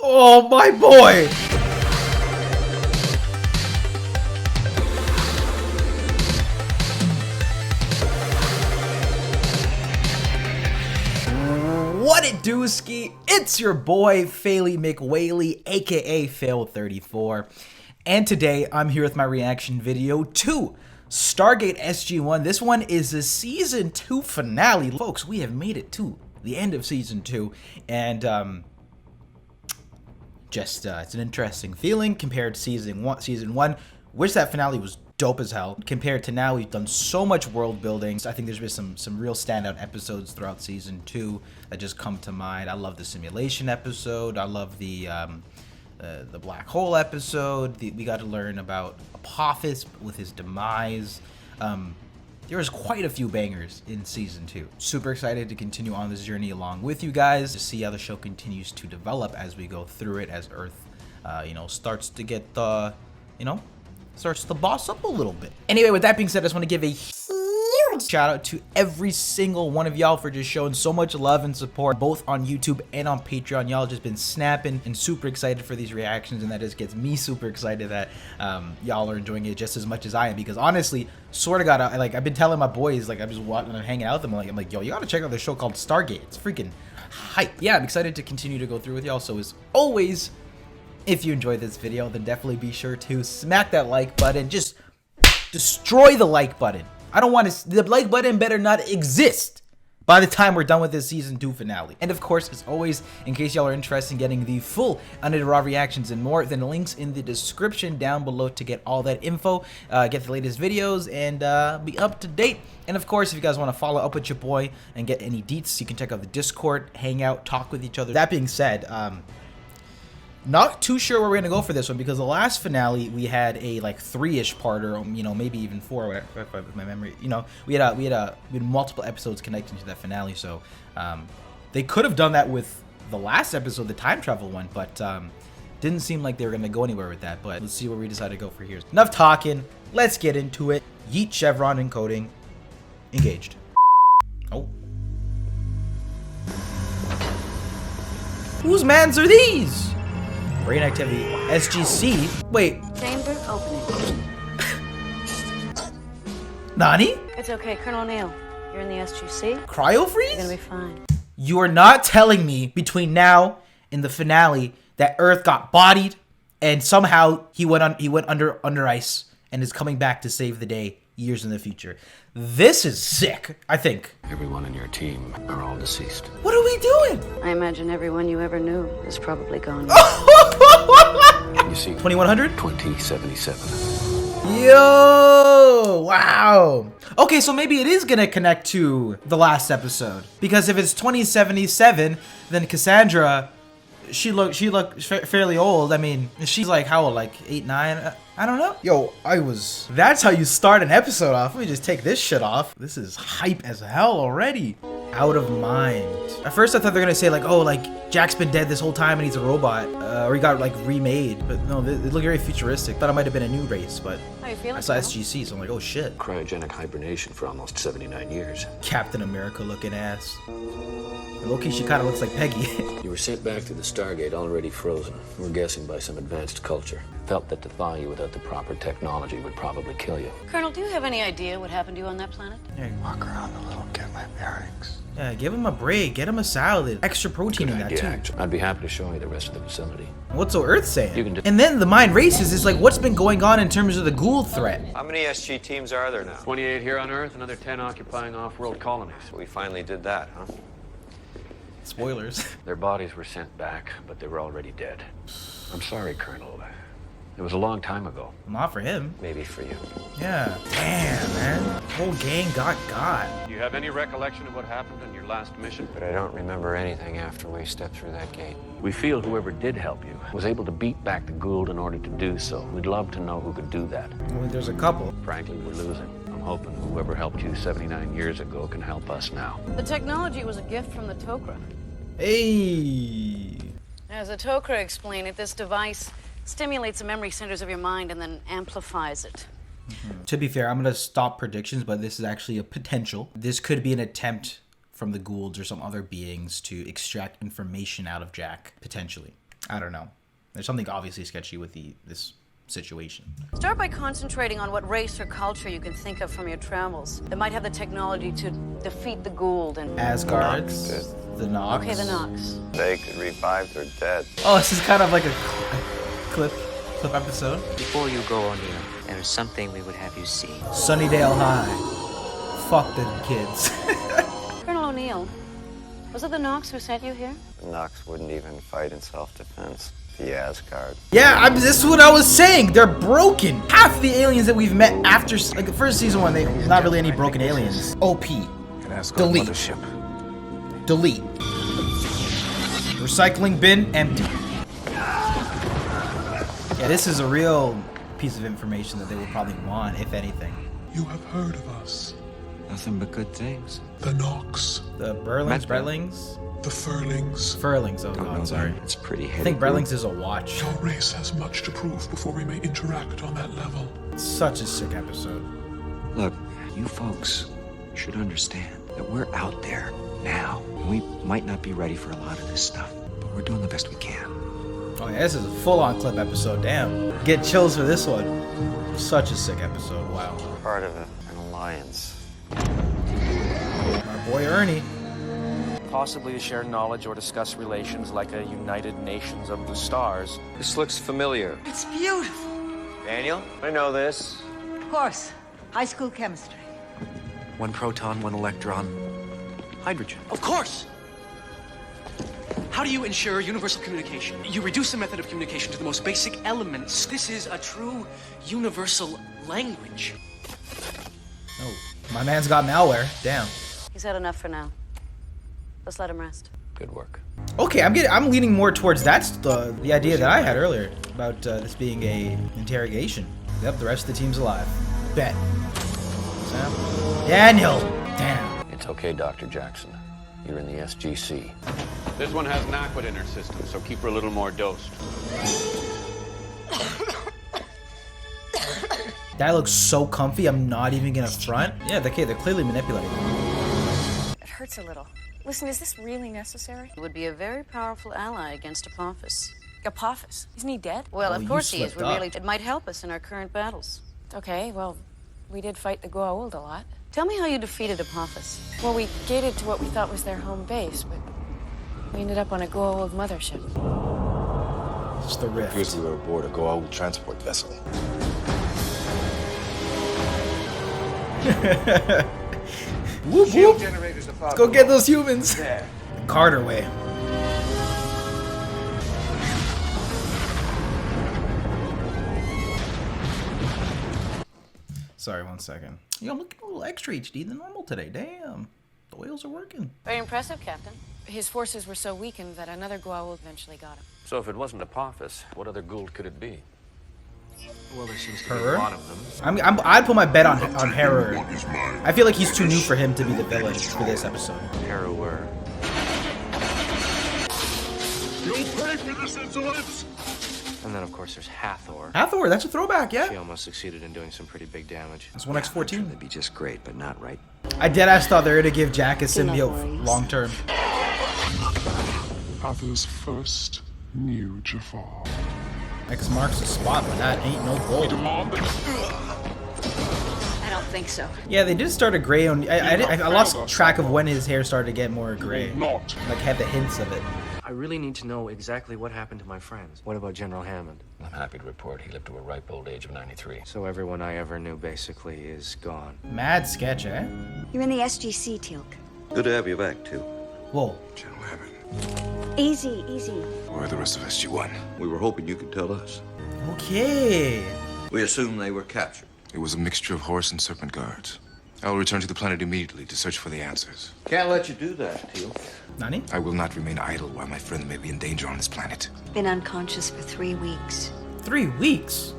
Oh, my boy! What it do, Ski? It's your boy, Failey McWhaley, aka Fail34. And today, I'm here with my reaction video to Stargate SG-1. This one is the Season 2 finale. Folks, we have made it to the end of Season 2, and it's an interesting feeling compared to Season 1. Wish that finale was dope as hell. Compared to now, we've done so much world building. I think there's been some real standout episodes throughout Season 2 that just come to mind. I love the simulation episode. I love the black hole episode. We got to learn about Apophis with his demise. There was quite a few bangers in Season 2. Super excited to continue on this journey along with you guys to see how the show continues to develop as we go through it, as Earth, starts to get, starts to boss up a little bit. Anyway, with that being said, I just want to give a huge shout out to every single one of y'all for just showing so much love and support, both on YouTube and on Patreon. Y'all just been snapping and super excited for these reactions, and that just gets me super excited that y'all are enjoying it just as much as I am, because honestly, swear to God, I've been telling my boys, I'm just walking and hanging out with them, I'm like, yo, you gotta check out this show called Stargate. It's freaking hype. Yeah, I'm excited to continue to go through with y'all. So as always, if you enjoyed this video, then definitely be sure to smack that like button. Just destroy the like button. I don't want to. The like button better not exist by the time we're done with this Season 2 finale. And of course, as always, in case y'all are interested in getting the full unedited raw reactions and more, then the links in the description down below to get all that info, get the latest videos, and be up to date. And of course, if you guys want to follow up with your boy and get any deets, you can check out the Discord, hang out, talk with each other. That being said, not too sure where we're gonna go for this one, because the last finale we had a like 3-ish parter, maybe even 4, if my memory. We had multiple episodes connecting to that finale, so they could have done that with the last episode, the time travel one, but didn't seem like they were gonna go anywhere with that. But let's see where we decide to go for here. Enough talking. Let's get into it. Yeet chevron encoding. Engaged. Oh. Whose mans are these? Brain activity. SGC. Wait. Chamber opening. Nani? It's okay, Colonel O'Neill. You're in the SGC. Cryo freeze? You're gonna be fine. You are not telling me between now and the finale that Earth got bodied and somehow he went under ice and is coming back to save the day years in the future. This is sick, I think. Everyone in your team are all deceased. What are we doing? I imagine everyone you ever knew is probably gone. You see, 2100? 2077. Yo, wow. Okay, so maybe it is gonna connect to the last episode, because if it's 2077, then Cassandra, she looked fairly old. I mean, she's like how old, like 8, 9? I don't know. Yo, that's how you start an episode off. Let me just take this shit off. This is hype as hell already. Out of mind. At first I thought they were gonna say like, oh, like Jack's been dead this whole time and he's a robot, or he got like remade. But no, they look very futuristic. Thought it might have been a new race, but How you feeling? I saw SGC, so I'm like, oh shit. Cryogenic hibernation for almost 79 years. Captain America looking ass. Low-key, she kind of looks like Peggy. You were sent back to the Stargate already frozen. We're guessing by some advanced culture. Felt that to thaw you without the proper technology would probably kill you. Colonel, do you have any idea what happened to you on that planet? Walk around a little, get my bearings. Yeah, give him a break. Get him a salad. Extra protein in that too. Actually. I'd be happy to show you the rest of the facility. What's the Earth saying? You can do- And then the mind races is like, what's been going on in terms of the Gould threat? How many SG teams are there now? 28 here on Earth, another 10 occupying off-world colonies. We finally did that, huh? Spoilers. Their bodies were sent back, but they were already dead. I'm sorry, Colonel. It was a long time ago. Not for him. Maybe for you. Yeah. Damn, man. Whole gang got. Do you have any recollection of what happened in your last mission? But I don't remember anything after we stepped through that gate. We feel whoever did help you was able to beat back the Gould in order to do so. We'd love to know who could do that. Well, there's a couple. Frankly, we're losing. I'm hoping whoever helped you 79 years ago can help us now. The technology was a gift from the Tok'ra. Hey. As the Tok'ra explained it, this device stimulates the memory centers of your mind and then amplifies it. To be fair, I'm gonna stop predictions, but this is actually a potential. This could be an attempt from the Goulds or some other beings to extract information out of Jack, potentially. I don't know. There's something obviously sketchy with this situation. Start by concentrating on what race or culture you can think of from your travels that might have the technology to defeat the Gould and... Asgards, the Nox. Okay, the Nox. They could revive their dead. Oh, this is kind of like a clip episode. Before you go on here, there is something we would have you see. Sunnydale High. Fuck the kids. Colonel O'Neill, was it the Nox who sent you here? The Nox wouldn't even fight in self-defense. The Asgard. Yeah, this is what I was saying. They're broken. Half the aliens that we've met after, like, the first season one, they not really any broken aliens. OP. Delete. Delete. Recycling bin empty. Yeah, this is a real piece of information that they would probably want, if anything. You have heard of us. Nothing but good things. The Nox, The Brelings? the Furlings. Furlings, oh god, sorry. It's pretty heavy. I think Brelings is a watch. Your race has much to prove before we may interact on that level. Such a sick episode. Look, you folks should understand that we're out there now. We might not be ready for a lot of this stuff, but we're doing the best we can. Oh yeah, this is a full-on clip episode, damn. Get chills for this one. Such a sick episode, wow. Part of an alliance. My boy Ernie. Possibly to share knowledge or discuss relations like a United Nations of the Stars. This looks familiar. It's beautiful. Daniel? I know this. Of course. High school chemistry. One proton, one electron, hydrogen. Of course! How do you ensure universal communication? You reduce the method of communication to the most basic elements. This is a true universal language. Oh, my man's got malware. Damn. He's had enough for now. Let's let him rest. Good work. Okay, I'm leaning more towards that's the idea that I had earlier about this being a interrogation. Yep, the rest of the team's alive. Bet. Sam? Daniel! Damn. It's okay, Dr. Jackson. You're in the SGC. This one has an aqua in her system, so keep her a little more dosed. That looks so comfy, I'm not even gonna front. Yeah, they're clearly manipulating. It hurts a little. Listen, is this really necessary? He would be a very powerful ally against Apophis. Apophis? Isn't he dead? Well, Oh, of you course he is. slipped up. It might help us in our current battles. Okay, well, we did fight the Goa'uld a lot. Tell me how you defeated Apophis. Well, we gated to what we thought was their home base, but we ended up on a Goa'uld mothership. It's the rift. Appears we were aboard a Goa'uld transport vessel. Whoop whoop! Let's go get those humans! Carter way. Sorry, 1 second. Yo, I'm looking a little extra HD than normal today. Damn. The oils are working. Very impressive, Captain. His forces were so weakened that another Goa'uld eventually got him. So if it wasn't Apophis, what other Gould could it be? Well, there seems to be Her? a lot of them. I'd put my bet on Harrower. I feel like he's too new for him to be the villain for this episode. Harrower. You'll pay for this insolence! And then, of course, there's Hathor. Hathor, that's a throwback, She yeah. almost succeeded in doing some pretty big damage. It's 1x14. That'd be just great, but not right. I deadass thought they were gonna give Jack a symbiote long term. Others first knew Jafar. X marks the spot, but that ain't no gold. I don't think so. Yeah, they did start a gray on. I lost track of when his hair started to get more gray. Like had the hints of it. I really need to know exactly what happened to my friends. What about General Hammond? I'm happy to report he lived to a ripe old age of 93. So everyone I ever knew basically is gone. Mad sketch, eh? You're in the SGC, Teal'c. Good to have you back, too. Whoa. General Hammond. Easy, easy. Where are the rest of SG-1? We were hoping you could tell us. Okay. We assumed they were captured. It was a mixture of horse and serpent guards. I will return to the planet immediately to search for the answers. Can't let you do that, Teal. Nani? I will not remain idle while my friend may be in danger on this planet. Been unconscious for 3 weeks. 3 weeks?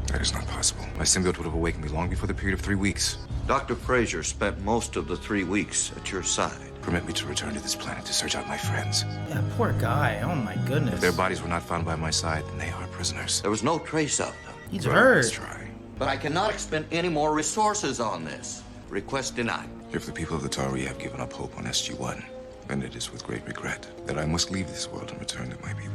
That is not possible. My symbiote would have awakened me long before the period of 3 weeks. Dr. Fraser spent most of the 3 weeks at your side. Permit me to return to this planet to search out my friends. Yeah, poor guy. Oh my goodness. If their bodies were not found by my side, then they are prisoners. There was no trace of them. He's hurt. Let's try. But I cannot expend any more resources on this. Request denied. If the people of the Tari have given up hope on SG-1, then it is with great regret that I must leave this world and return to my people.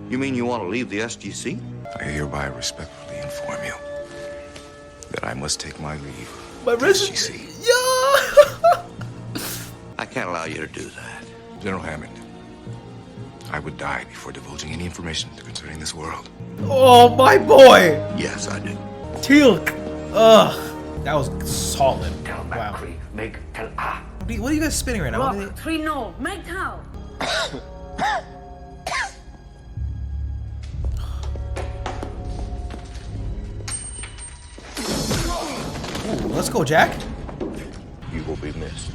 You mean you want to leave the SGC? I hereby respectfully inform you that I must take my leave. My SGC. Yeah. I can't allow you to do that. General Hammond, I would die before divulging any information concerning this world. Oh, my boy. Yes, I do. Teal'c. Ugh. That was solid. Wow. What are you guys spinning right now? What are they- 3-0, make how? Ooh, let's go, Jack. You will be missed.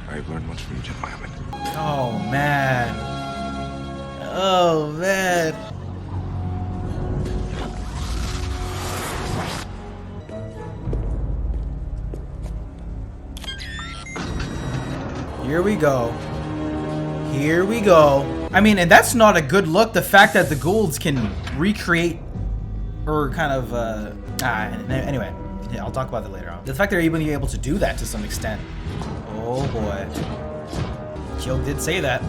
I've learned much from you, General Hammond. Oh, man. Oh, man. Here we go. Here we go. I mean, and that's not a good look. The fact that the Goulds can recreate or kind of, anyway. Yeah, I'll talk about that later on. The fact they're even able to do that to some extent. Oh, boy. Teal'c did say that.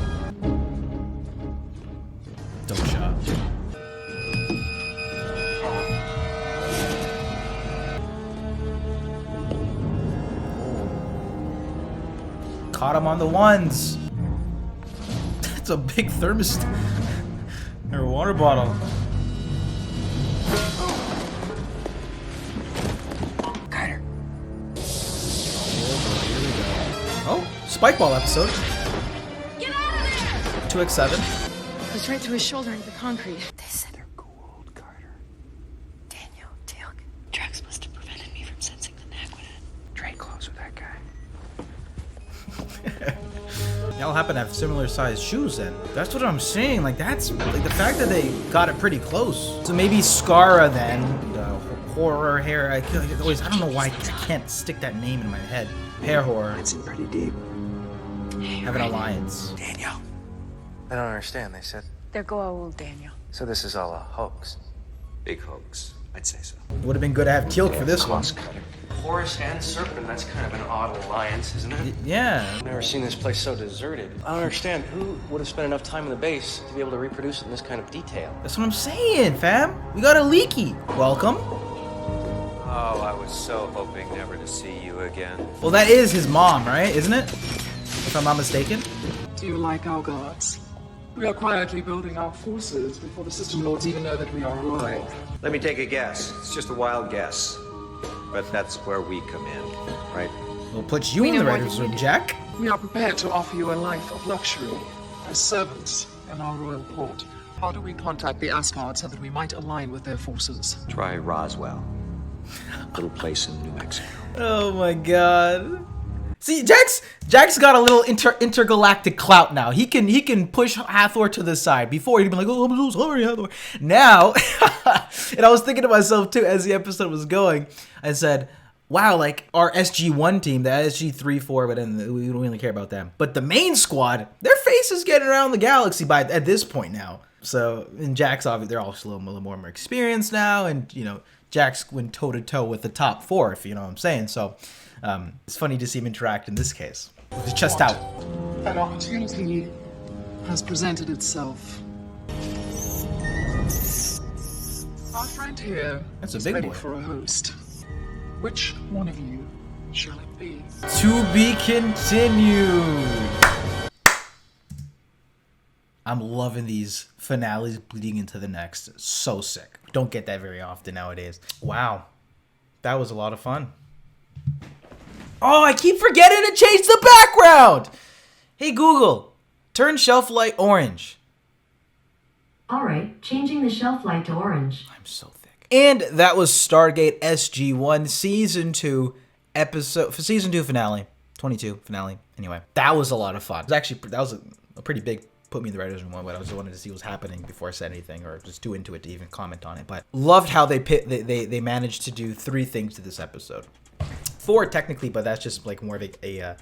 Dope shot. Caught him on the ones. That's a big thermos or water bottle. Carter. Oh, spike ball episode. Get out of there! 2x7. Goes right through his shoulder into the concrete. They said they're cool, Carter. Daniel, Teal'c, Drax must have prevented me from sensing the knack with it. Trade clothes with that guy. Y'all happen to have similar sized shoes then. That's what I'm saying. Like, that's like the fact that they got it pretty close. So maybe Skara then, the horror hair. I don't know why I can't stick that name in my head. Hair horror. It's in pretty deep. Have an alliance. Daniel. I don't understand. They said. There go old Daniel. So this is all a hoax. Big hoax. I'd say so. It would have been good to have Teal'c for this one. Horus and Serpent, that's kind of an odd alliance, isn't it? Yeah. I've never seen this place so deserted. I don't understand. Who would have spent enough time on the base to be able to reproduce it in this kind of detail? That's what I'm saying, fam. We got a leaky. Welcome. Oh, I was so hoping never to see you again. Well, that is his mom, right? Isn't it? If I'm not mistaken. Do you like our guards? We are quietly building our forces before the system lords even know that we are alive. Let me take a guess. It's just a wild guess. But that's where we come in, right? We'll put you in the writer's room, Jack. We are prepared to offer you a life of luxury as servants in our royal court. How do we contact the Asgard so that we might align with their forces? Try Roswell. Little place in New Mexico. Oh my god. See, Jack's got a little intergalactic clout now. He can push Hathor to the side. Before he'd be like, "Oh, I'm so sorry, Hathor." Now, and I was thinking to myself too as the episode was going. I said, "Wow, like our SG-1 team, the SG-3, 4, but then we don't really care about them. But the main squad, their face is getting around the galaxy at this point now." So, and Jack's obviously they're all a little more experienced now, and you know, Jack's went toe to toe with the top 4, if you know what I'm saying. So. It's funny to see him interact in this case. With his chest out. An opportunity has presented itself. Our friend here That's a is big ready boy. for a host. Which one of you shall it be? To be continued. I'm loving these finales bleeding into the next. So sick. Don't get that very often nowadays. Wow. That was a lot of fun. Oh, I keep forgetting to change the background. Hey, Google, turn shelf light orange. All right, changing the shelf light to orange. I'm so thick. And that was Stargate SG-1 Season 2 Season 2 finale. 22 finale. Anyway, that was a lot of fun. That was a pretty big put me in the writer's room one, but I just wanted to see what was happening before I said anything or just too into it to even comment on it. But loved how they managed to do 3 things to this episode. 4 technically, but that's just like more of a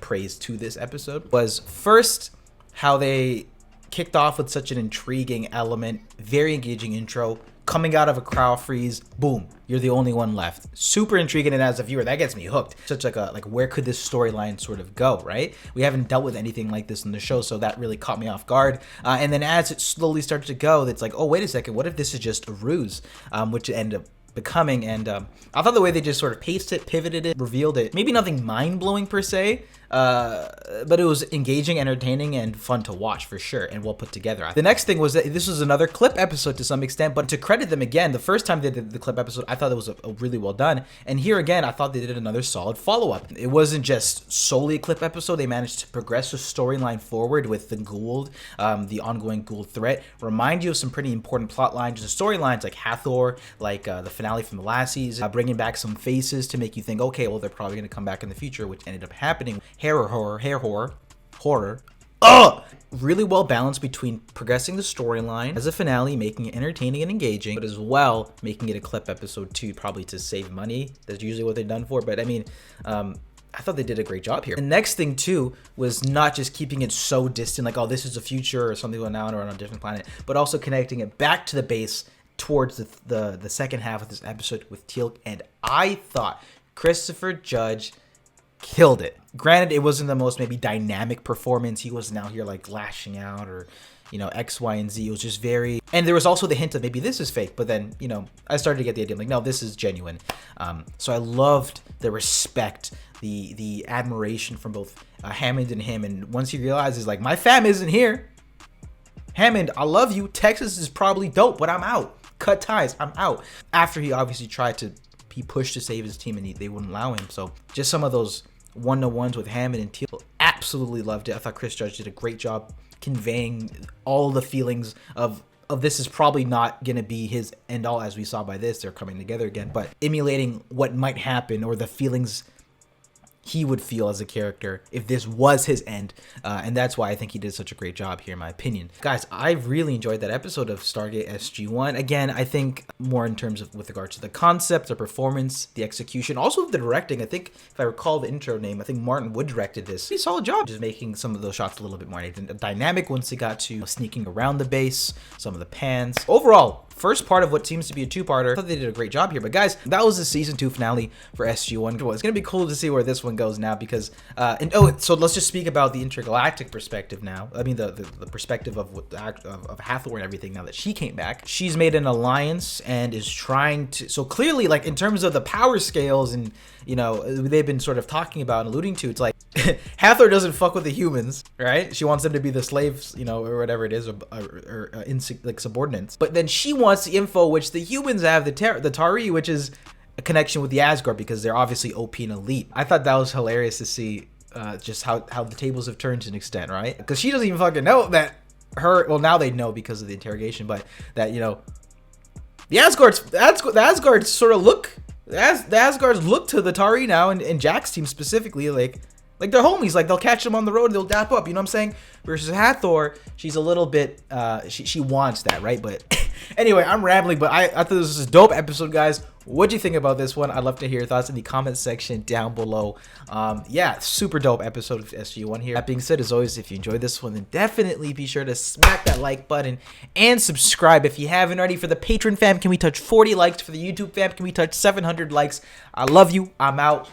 praise to this episode. Was first how they kicked off with such an intriguing element, very engaging intro coming out of a cryo freeze, boom, you're the only one left. Super intriguing, and as a viewer, that gets me hooked. Such like where could this storyline sort of go, right? We haven't dealt with anything like this in the show, so that really caught me off guard. And then as it slowly started to go, it's like, oh, wait a second, what if this is just a ruse, which it ended up becoming. And I thought the way they just sort of paced it, pivoted it, revealed it, maybe nothing mind-blowing per se, but it was engaging, entertaining, and fun to watch for sure, and well put together. The next thing was that this was another clip episode to some extent, but to credit them again, the first time they did the clip episode, I thought it was a really well done, and here again, I thought they did another solid follow-up. It wasn't just solely a clip episode, they managed to progress the storyline forward with the Gould, the ongoing Gould threat, remind you of some pretty important plot lines and storylines like Hathor, like the finale from the last season, bringing back some faces to make you think, okay, well, they're probably going to come back in the future, which ended up happening. Hair horror. Really well balanced between progressing the storyline as a finale, making it entertaining and engaging, but as well making it a clip episode too, probably to save money. That's usually what they're done for, but I mean, I thought they did a great job here. The next thing too was not just keeping it so distant, like, oh, this is the future or something going on or on a different planet, but also connecting it back to the base towards the second half of this episode with Teal'c, and I thought Christopher Judge killed it. Granted, it wasn't the most maybe dynamic performance. He wasn't out here like lashing out or, you know, X, Y, and Z. It was just very, and there was also the hint of maybe this is fake, but then, you know, I started to get the idea, like, no, this is genuine. So I loved the respect, the admiration from both Hammond and him, and once he realizes, like, my fam isn't here. Hammond, I love you. Texas is probably dope, but I'm out. Cut ties, I'm out. After he obviously tried to, he pushed to save his team and they wouldn't allow him. So just some of those one-to-ones with Hammond and Teal'c, absolutely loved it. I thought Chris Judge did a great job conveying all the feelings of this is probably not going to be his end all, as we saw by this. They're coming together again, but emulating what might happen or the feelings he would feel as a character if this was his end, and that's why I think he did such a great job here, in my opinion. Guys, I really enjoyed that episode of Stargate SG-1. Again, I think more in terms of with regards to the concept, the performance, the execution, also the directing. I think if I recall the intro name, I think Martin Wood directed this. Pretty solid job, just making some of those shots a little bit more dynamic once they got to sneaking around the base, some of the pans. Overall, first part of what seems to be a two-parter. I thought they did a great job here. But guys, that was the season 2 finale for SG-1. It's gonna be cool to see where this one goes now, because so let's just speak about the intergalactic perspective now. I mean the perspective of of Hathor and everything now that she came back. She's made an alliance and is trying to, so clearly, like, in terms of the power scales and, you know, they've been sort of talking about and alluding to, it's like Hathor doesn't fuck with the humans, right? She wants them to be the slaves, you know, or whatever it is, or like subordinates. But then she wants the info which the humans have, the Tari, which is a connection with the Asgard, because they're obviously OP and elite. I thought that was hilarious to see just how the tables have turned to an extent, right? Because she doesn't even fucking know that well, now they know because of the interrogation, but that, you know, the Asgards sort of look, the Asgards look to the Tari now, and Jack's team specifically, like they're homies, like they'll catch them on the road and they'll dap up, you know what I'm saying? Versus Hathor, she's a little bit, she wants that, right? But anyway, I'm rambling, but I thought this was a dope episode, guys. What'd you think about this one? I'd love to hear your thoughts in the comment section down below. Yeah, super dope episode of SG-1 here. That being said, as always, if you enjoyed this one, then definitely be sure to smack that like button and subscribe if you haven't already. For the Patreon fam, can we touch 40 likes? For the YouTube fam, can we touch 700 likes? I love you. I'm out.